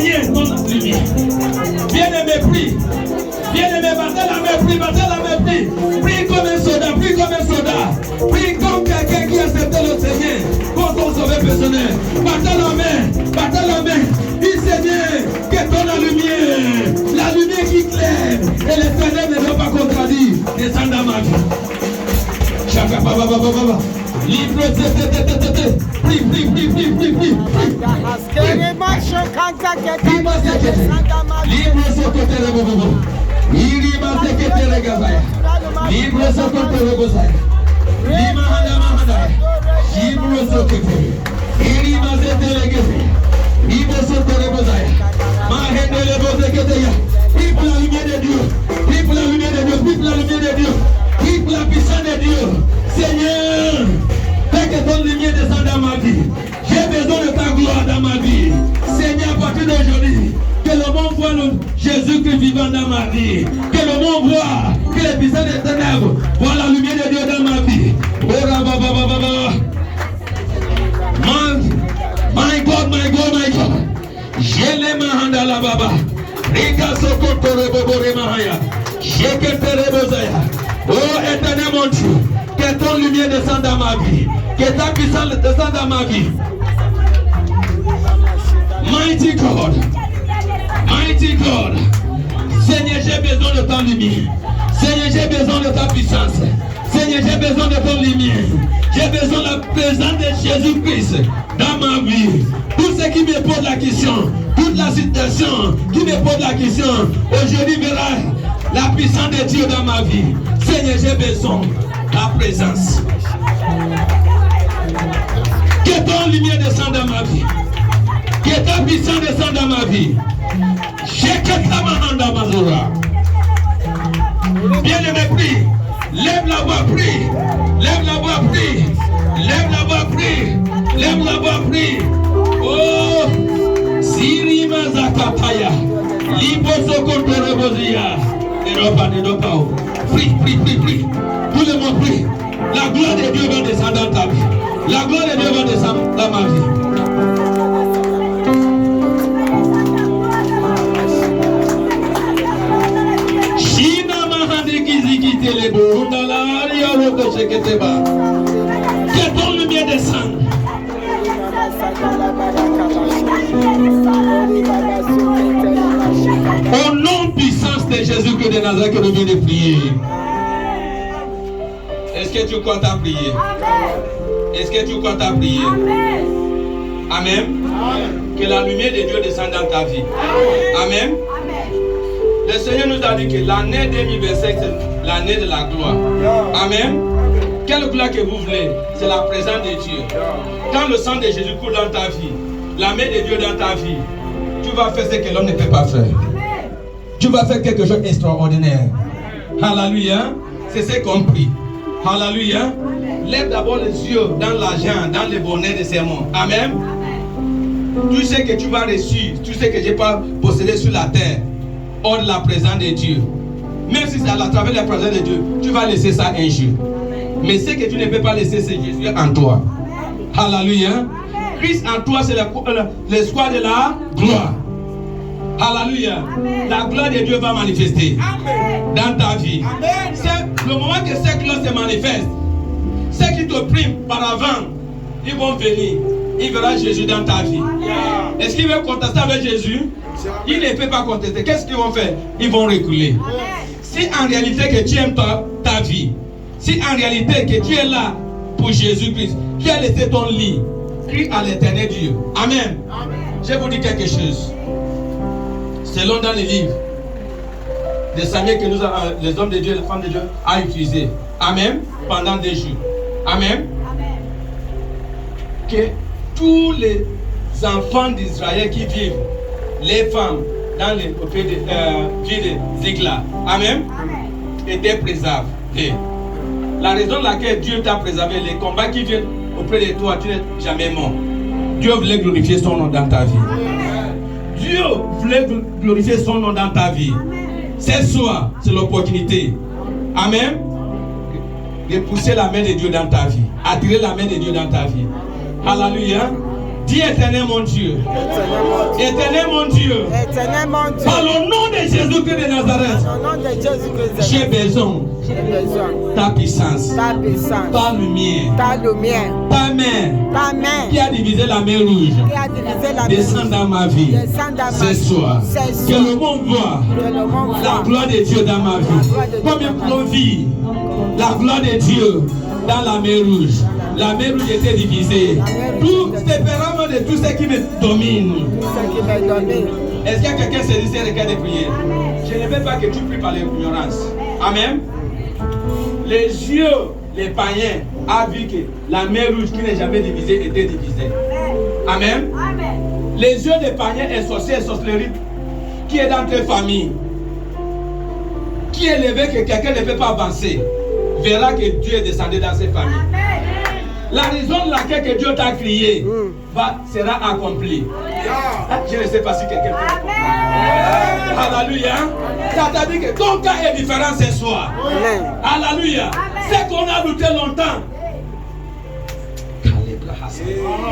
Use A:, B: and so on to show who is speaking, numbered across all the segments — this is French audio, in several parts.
A: Seigneur, ton lumière. Bien-aimé, prie. Bien-aimé, battez la main, prie, battez la main, prie. Prie comme un soldat, prie comme un soldat. Prie comme quelqu'un qui accepte le Seigneur pour ton sauveur personnel. Battez la main, battez la main. Dis Seigneur, que ton la lumière qui claire et l'éternel ne doit pas contredire. Descends dans ma vie. Chaka baba baba baba. Libre prie, prie, prie, prie, prie, prie. Libre ce côté de bobo. Libre ce côté de gazaya. Libre ce côté de gazaya. Libre handa mahanda. Libre ce côté. Libre ce côté de gazaya. Libre ce côté de gazaya. Mahende le bobo keteya. Prie pour la lumière de Dieu. Prie pour la lumière de Dieu. Prie pour la lumière de Dieu. Prie pour la puissance de Dieu. Seigneur, fais que ton lumière descende dans ma vie. J'ai besoin de ta gloire dans ma vie. Seigneur, à partir d'aujourd'hui, que le monde voit le Jésus-Christ vivant dans ma vie. Que le monde voit, que les puissants des ténèbres voient la lumière de Dieu dans ma vie. My God, my God, my God. J'ai les mains dans la baba. Rika soko torebo mahaya. J'ai que terebozaya. Oh éternel mon Dieu, que ton lumière descende dans ma vie, que ta puissance descende dans ma vie. Mighty God, mighty God, Seigneur, j'ai besoin de ton lumière. Seigneur, j'ai besoin de ta puissance. Seigneur, j'ai besoin de ton lumière. J'ai besoin de la présence de Jésus-Christ dans ma vie. Tout ce qui me pose la question, toute la situation qui me pose la question, aujourd'hui verra la puissance de Dieu dans ma vie. Seigneur, j'ai besoin de la présence. Que ton lumière descende dans ma vie. Que ta puissance descende dans ma vie. J'ai que ta main dans ma zora. Bien-aimé, prie. Lève la voix, prie. Lève la voix, prie. Lève la voix, prie. Lève la voix, prie. Oh, Sirima Zakataya. Liboso Kotorobozia. Prie, prie, prie, prie. Tout le monde prie. La gloire de Dieu va descendre dans ta vie. La gloire de Dieu va descendre dans ma vie. Que ton lumière descende. Au nom puissance de Jésus-Christ de Nazareth que nous venons de prier. Est-ce que tu comptes à prier? Est-ce que tu comptes à prier? Amen. Que la lumière de Dieu descende dans ta vie. Amen. Le Seigneur nous a dit que l'année 2025, c'est l'année de la gloire. Amen. Quelle gloire que vous voulez? C'est la présence de Dieu. Quand le sang de Jésus coule dans ta vie, la main de Dieu dans ta vie, tu vas faire ce que l'homme ne peut pas faire. Tu vas faire quelque chose d'extraordinaire. Alléluia. C'est ce qu'on prie. Alléluia. Lève d'abord les yeux dans l'argent, dans le bonheur de ces mondes. Amen. Tout ce que tu vas reçu, tout ce que je n'ai pas possédé sur la terre, hors de la présence de Dieu. Même si c'est à travers la présence de Dieu, tu vas laisser ça un jour. Mais ce que tu ne peux pas laisser, c'est Jésus en toi. Alléluia. Christ en toi, c'est l'espoir de la gloire. Alléluia. La gloire de Dieu va manifester dans ta vie. Le moment que cette gloire se manifeste, ceux qui te priment par avant, ils vont venir. Ils verront Jésus dans ta vie. Est-ce qu'ils veulent contester avec Jésus? Ils ne peuvent pas contester. Qu'est-ce qu'ils vont faire? Ils vont reculer. Si en réalité que tu aimes ta vie, si en réalité que tu es là pour Jésus-Christ, tu as laissé ton lit, crie à l'éternel Dieu. Amen. Je vous dis quelque chose. Selon dans les livres de Samuel que les hommes de Dieu, les femmes de Dieu ont utilisé. Amen. Pendant des jours. Amen. Que tous les enfants d'Israël qui vivent, les femmes dans les villes de Ziklag, Amen, étaient préservés. La raison pour laquelle Dieu t'a préservé, les combats qui viennent auprès de toi, tu n'es jamais mort. Dieu voulait glorifier son nom dans ta vie. Dieu voulait glorifier son nom dans ta vie. Ce soir, c'est l'opportunité. Amen. De pousser la main de Dieu dans ta vie. Attirer la main de Dieu dans ta vie. Alléluia. Dis éternel mon Dieu. Éternel mon Dieu. Par le nom de Jésus-Christ de Nazareth. J'ai besoin. Ta puissance. Ta lumière. Ta main. Qui a divisé la mer rouge. Descend dans ma vie. Ce soir. Que le monde voit la gloire de Dieu dans ma vie. Comme on vit la gloire de Dieu dans la mer rouge. La mer rouge était divisée. Tout tempérament de tout ce qui me domine. Est-ce qu'il y a quelqu'un qui se dit c'est le cas de prier? Je ne veux pas que tu pries par l'ignorance. Amen. Les yeux, les païens, ont vu que la mer rouge qui n'est jamais divisée était divisée. Amen. Les yeux des païens et sorciers et sorcelleries qui est dans tes familles, qui est élevé que quelqu'un ne peut pas avancer, verra que Dieu est descendu dans ses familles. La raison de laquelle que Dieu t'a crié sera accomplie. Je ne sais pas si quelqu'un peut comprendre. Alléluia. Ça t'a dit que ton cas est différent ce soir. Alléluia. C'est qu'on a douté longtemps.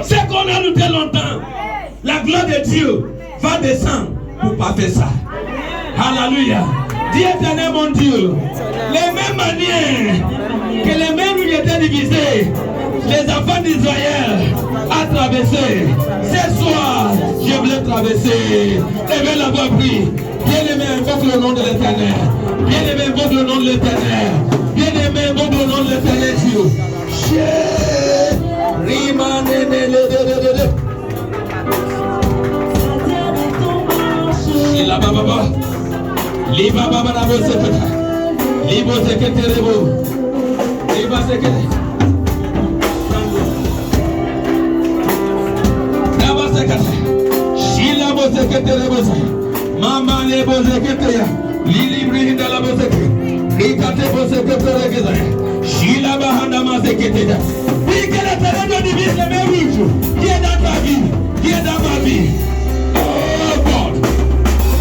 A: C'est qu'on a douté longtemps. La gloire de Dieu va descendre pour pas faire ça. Alléluia. Dis éternel mon Dieu. Les mêmes manières que les mêmes où étaient divisés. Les enfants d'Israël ont traversé. Ce soir, je voulais traverser. Levez la voix, prie. Bien-aimé, invoque le nom de l'Éternel. Bien-aimé, invoque le nom de l'Éternel. Bien-aimé, invoque le nom de l'Éternel Dieu. Shila bozekete boze, mama ne bozekete ya, lili brinda la bozeke, rikate bozekete regeza, shila bahanda mazekete ya. Dis que l'Éternel divise les mêmes rouges, qui est dans ta vie, qui est dans ma vie. Oh God,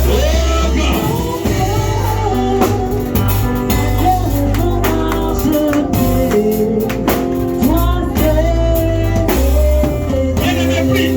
A: oh God. Bien-aimé, prie.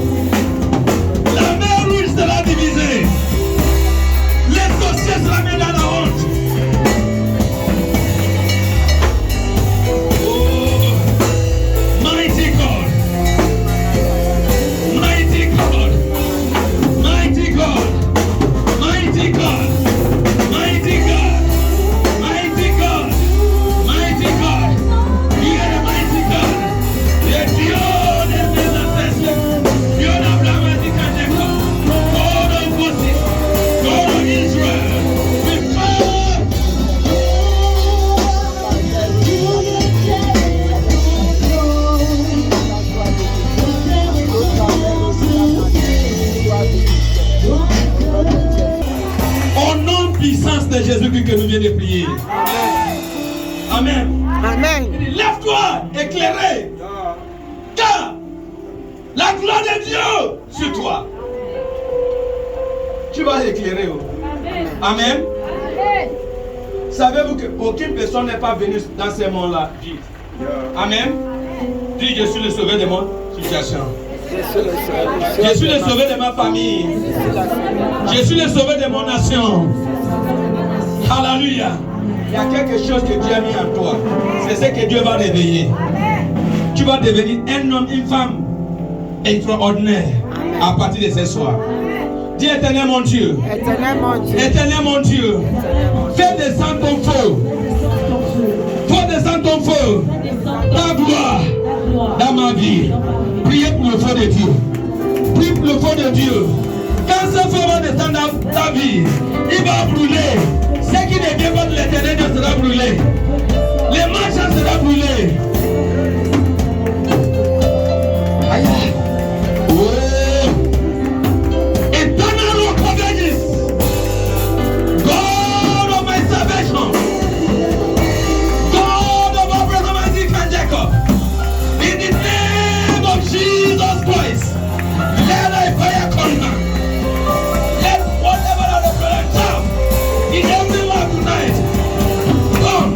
A: Jésus-Christ que nous venons de prier. Amen. Amen. Lève-toi, éclairé. Car la gloire de Dieu sur toi. Tu vas éclairer. Amen. Savez-vous qu'aucune personne n'est pas venue dans ce monde-là vivre. Amen. Dis, je suis le sauveur de mon situation. Je suis le sauveur de ma famille. Je suis le sauveur de mon nation. Alléluia. Il y a quelque chose que Dieu a mis en toi. C'est ce que Dieu va réveiller. Tu vas devenir un homme, une femme extraordinaire à partir de ce soir. Dis éternel mon Dieu. Éternel mon Dieu. Fais descendre ton feu. Fais descendre ton feu. Ta gloire dans ma vie. Priez pour le feu de Dieu. Prie pour le feu de Dieu. Quand ce feu va descendre dans ta vie, il va brûler. Ce qui ne vient pas de l'Éternel sera brûlé. Les marchands seront brûlés. Aïe. Eternal rock of ages. God of my salvation. God of Abraham, Isaac, and Jacob. In the name of Jesus Christ. Let thy fire come down. Let whatever of the prayer come in every life tonight. Come.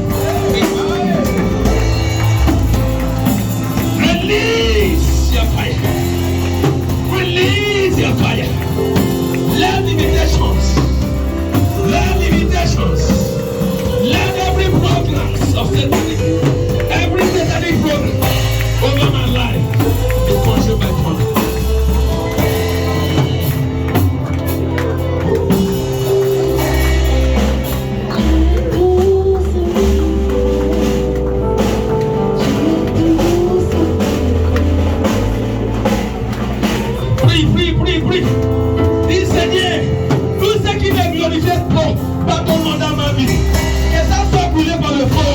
A: par ton nom dans ma vie. Que ça soit brûlé par le feu.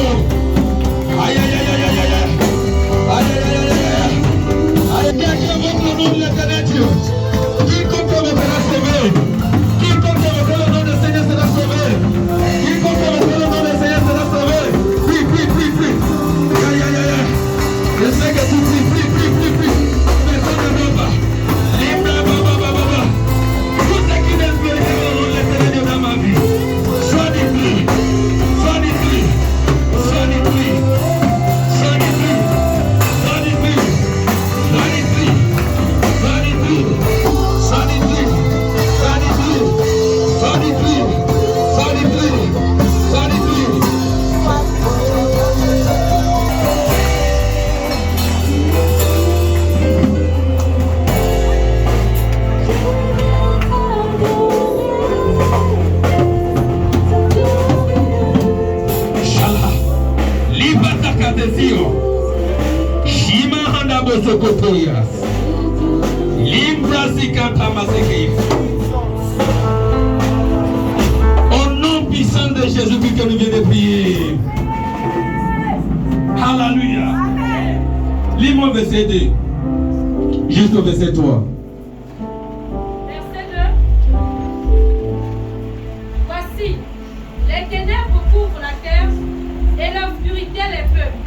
A: Aïe, aïe, aïe, aïe, aïe, aïe. Aïe, aïe, aïe, aïe, aïe. Aïe, aïe, aïe, invoque le nom de l'Éternel Dieu. Quiconque sera sauvé. Quiconque mettra le nom du Seigneur sera sauvé. Quiconque mettra le nom du Seigneur sera sauvé. Prie, prie, prie, prie. Aïe, aïe, aïe, aïe. Je sais que tu pries, prie, prie, prie, prie. Personne ne veut pas. Libre, baba. Tout ce qui n'est plus le nom de l'Éternel Dieu dans ma vie. Sois dépris. Sois dépris. Sois dépris. Sois dépris. Sois dépris. Sois dépris. Sois dépris. Sois dépris. Sois dépris. Sois dépris. Sois dépris. Sois dépris. Shala. Libata kadesio. Shima handa bosokotoyas. Limbra zikata masekei. Au nom puissant de Jésus-Christ que nous venons de prier. Alléluia. Lis-moi verset 2. Jusqu'au verset 3.
B: Verset 2. Voici, les ténèbres couvrent la terre et l'obscurité les peuples.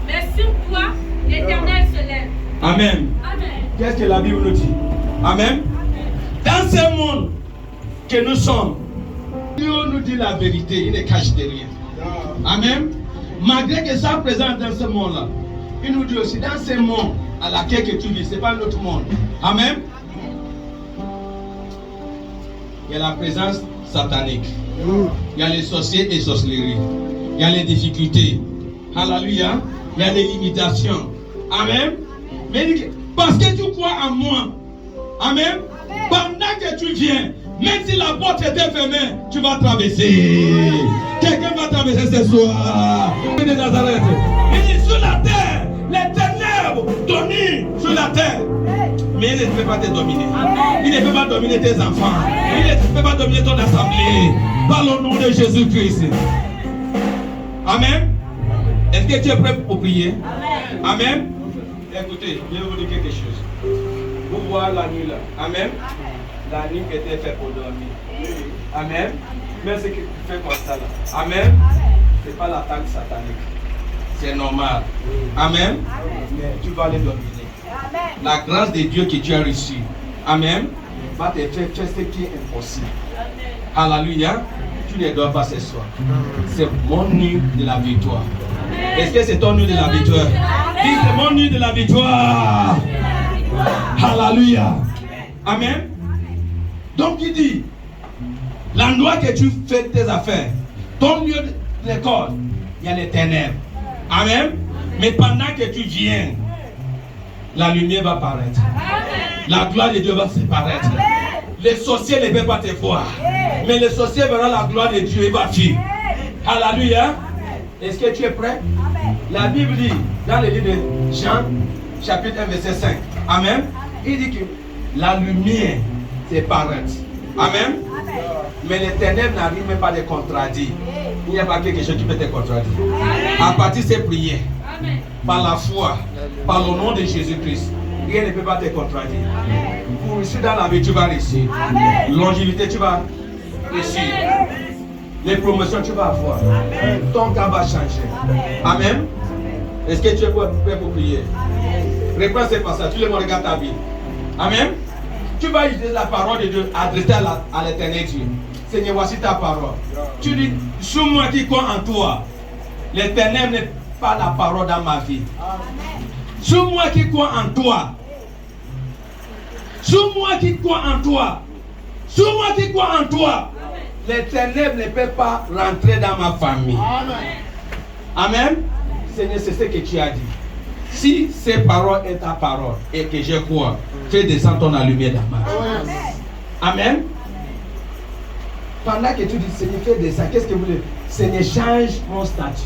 B: Mais sur toi, l'Éternel se lève.
A: Amen.
B: Amen.
A: Qu'est-ce que la Bible nous dit? Amen. Dans ce monde que nous sommes, Dieu nous dit la vérité, il ne cache de rien. Amen. Malgré que ça présente dans ce monde-là, il nous dit aussi dans ce monde à laquelle que tu vis, ce n'est pas notre monde. Amen. Il y a la présence satanique. Il y a les sorciers et sorcelleries. Il y a les difficultés. Alléluia. Il y a les limitations. Amen. Mais parce que tu crois en moi. Amen. Pendant que tu viens, même si la porte était fermée, tu vas traverser. Quelqu'un va traverser ce soir. De Nazareth. Il est sur la terre. Les ténèbres dominent sur la terre. Mais il ne peut pas te dominer. Il ne peut pas dominer tes enfants. Il ne peut pas dominer ton assemblée. Par le nom de Jésus-Christ. Amen. Est-ce que tu es prêt pour prier? Amen. Écoutez, je vais vous dire quelque chose. Vous voyez la nuit là. Amen. La nuit était faite pour dormir. Amen. Mais ce que tu fais comme ça là. Amen. Ce n'est pas l'attaque satanique. C'est normal. Amen. Mais tu vas les dominer. La grâce de Dieu que tu as reçue. Amen. Va te faire ce qui est impossible. Alléluia. Tu ne dois pas ce soir. C'est mon nuit de la victoire. Est-ce que c'est ton nuit de la victoire? Dis, c'est mon nuit de la victoire. Alléluia. Amen. Donc il dit, l'endroit que tu fais tes affaires, ton lieu de l'école, il y a les ténèbres. Amen. Mais pendant que tu viens, la lumière va paraître. La gloire de Dieu va se paraître. Les sorciers ne peuvent pas te voir. Mais les sorciers verront la gloire de Dieu et va fuir. Alléluia. Est-ce que tu es prêt? La Bible dit, dans le livre de Jean, chapitre 1, verset 5. Amen. Il dit que la lumière se paraît. Amen. Mais les ténèbres n'arrivent même pas à les contredire. Il n'y a pas quelque chose qui peut te contredire. À partir de ces prières, par la foi, par le nom de Jésus-Christ, rien ne peut pas te contredire. Pour réussir dans la vie, tu vas réussir. Longévité, tu vas réussir. Les promotions, tu vas avoir. Ton cas va changer. Amen. Est-ce que tu es prêt pour prier? Reprends ce passage. Tu le regardes ta vie. Amen. Tu vas utiliser la parole de Dieu adressée à l'éternel Dieu. Seigneur, voici ta parole. Tu dis, sur moi qui crois en toi, l'éternel n'est pas la parole dans ma vie. Sur moi qui crois en toi. Sur moi qui crois en toi. Sur moi qui crois en toi. L'éternel ne peut pas rentrer dans ma famille. Amen. Seigneur, c'est ce que tu as dit. Si ces paroles est ta parole et que je crois, fais descendre ton lumière dans ma vie. Amen. Pendant que tu dis, Seigneur, fais descendre, qu'est-ce que vous voulez? Seigneur, change mon statut.